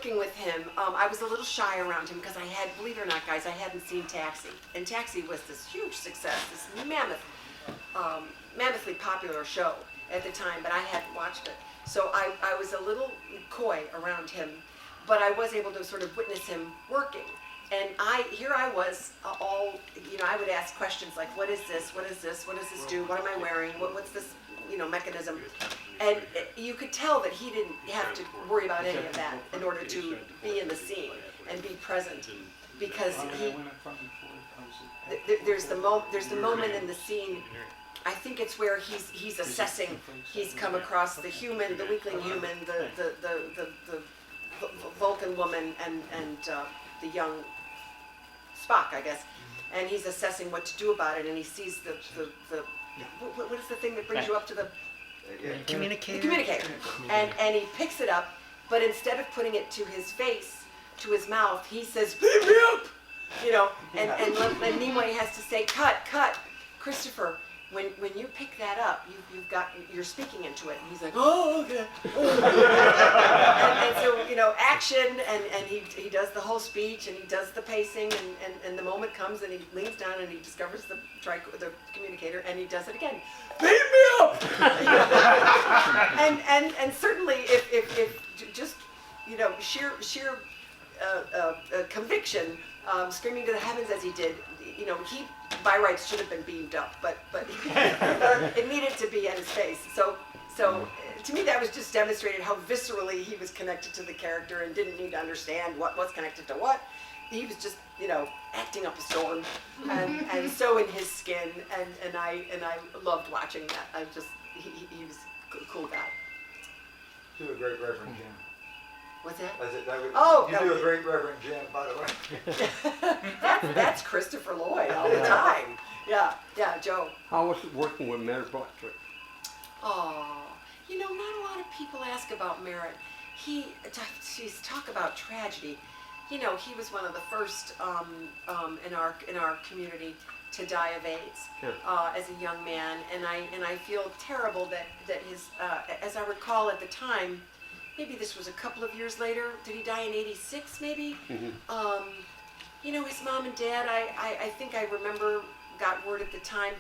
working with him, I was a little shy around him because I had, believe it or not, guys, I hadn't seen Taxi, and Taxi was this huge success, this mammothly popular show at the time, but I hadn't watched it. So I was a little coy around him, but I was able to sort of witness him working. And here I was, all, I would ask questions like, what is this? What is this? What does this do? What am I wearing? What's this, mechanism? And you could tell that he didn't have to worry about any of that in order to be in the scene and be present, because there's the moment in the scene. I think it's where he's assessing. He's come across the human, the weakling human, the Vulcan woman, and the young Spock, I guess, and he's assessing what to do about it. And he sees the what is the thing that brings you up to the Communicator. The communicator, and he picks it up, but instead of putting it to his face, to his mouth, he says, "Beam me up," and Nimoy has to say, "Cut, Christopher." When you pick that up, you're speaking into it. And he's like, "Oh, okay." and so action, and he does the whole speech, and he does the pacing, and the moment comes, and he leans down and he discovers the communicator, and he does it again. Beam me up. and certainly if just sheer conviction, screaming to the heavens as he did, he by rights should have been beamed up, but it needed to be at his face. So to me that was just demonstrated how viscerally he was connected to the character and didn't need to understand what was connected to what. He was just acting up a storm and so in his skin, and I loved watching that. He was a cool guy. To the great Reverend Jim. What's that? You do a great Reverend Jim, by the way. That's Christopher Lloyd all the time. Yeah, Joe. How was it working with Merritt Butler? Oh, not a lot of people ask about Merritt. Talk about tragedy. He was one of the first in our community to die of AIDS as a young man, and I feel terrible that his as I recall at the time. Maybe this was a couple of years later. Did he die in '86? Maybe. Mm-hmm. His mom and dad. I think I remember got word at the time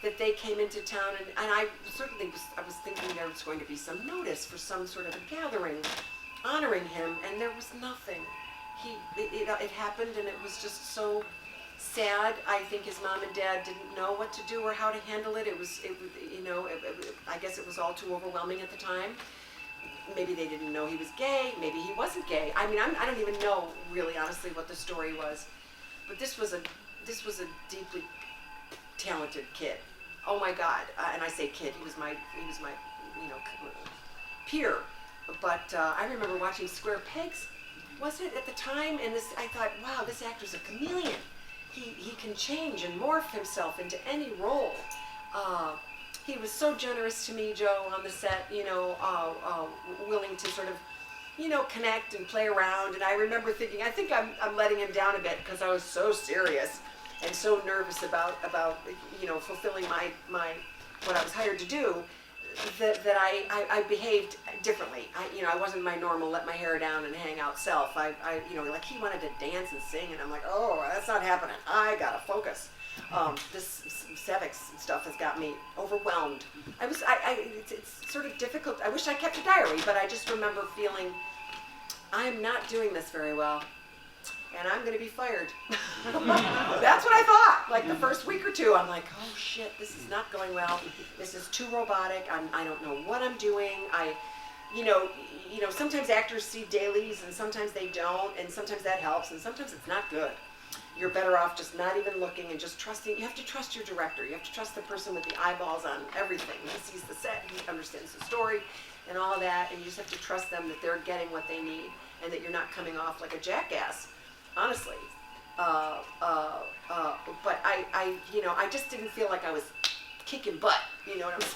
that they came into town, and I certainly was thinking there was going to be some notice for some sort of a gathering honoring him, and there was nothing. It happened, and it was just so sad. I think his mom and dad didn't know what to do or how to handle it. I guess it was all too overwhelming at the time. Maybe they didn't know he was gay. Maybe he wasn't gay. I mean, I don't even know really, honestly, what the story was. But this was a deeply talented kid. Oh my God! And I say kid. He was my peer. But I remember watching Square Pegs. Was it at the time? And I thought, wow, this actor's a chameleon. He can change and morph himself into any role. He was so generous to me, Joe, on the set, willing to sort of, connect and play around. And I remember thinking, I think I'm letting him down a bit because I was so serious and so nervous about fulfilling my what I was hired to do, that I behaved differently. I wasn't my normal let my hair down and hang out self. Like he wanted to dance and sing, and I'm like, oh, that's not happening. I gotta focus. This Savix stuff has got me overwhelmed. It's sort of difficult. I wish I kept a diary, but I just remember feeling I'm not doing this very well, and I'm going to be fired. That's what I thought. Like the first week or two, I'm like, oh shit, this is not going well. This is too robotic. I don't know what I'm doing. Sometimes actors see dailies, and sometimes they don't, and sometimes that helps, and sometimes it's not good. You're better off just not even looking and just trusting. You have to trust your director. You have to trust the person with the eyeballs on everything. He sees the set, he understands the story and all of that, and you just have to trust them that they're getting what they need and that you're not coming off like a jackass, honestly. But I just didn't feel like I was kicking butt, you know what I'm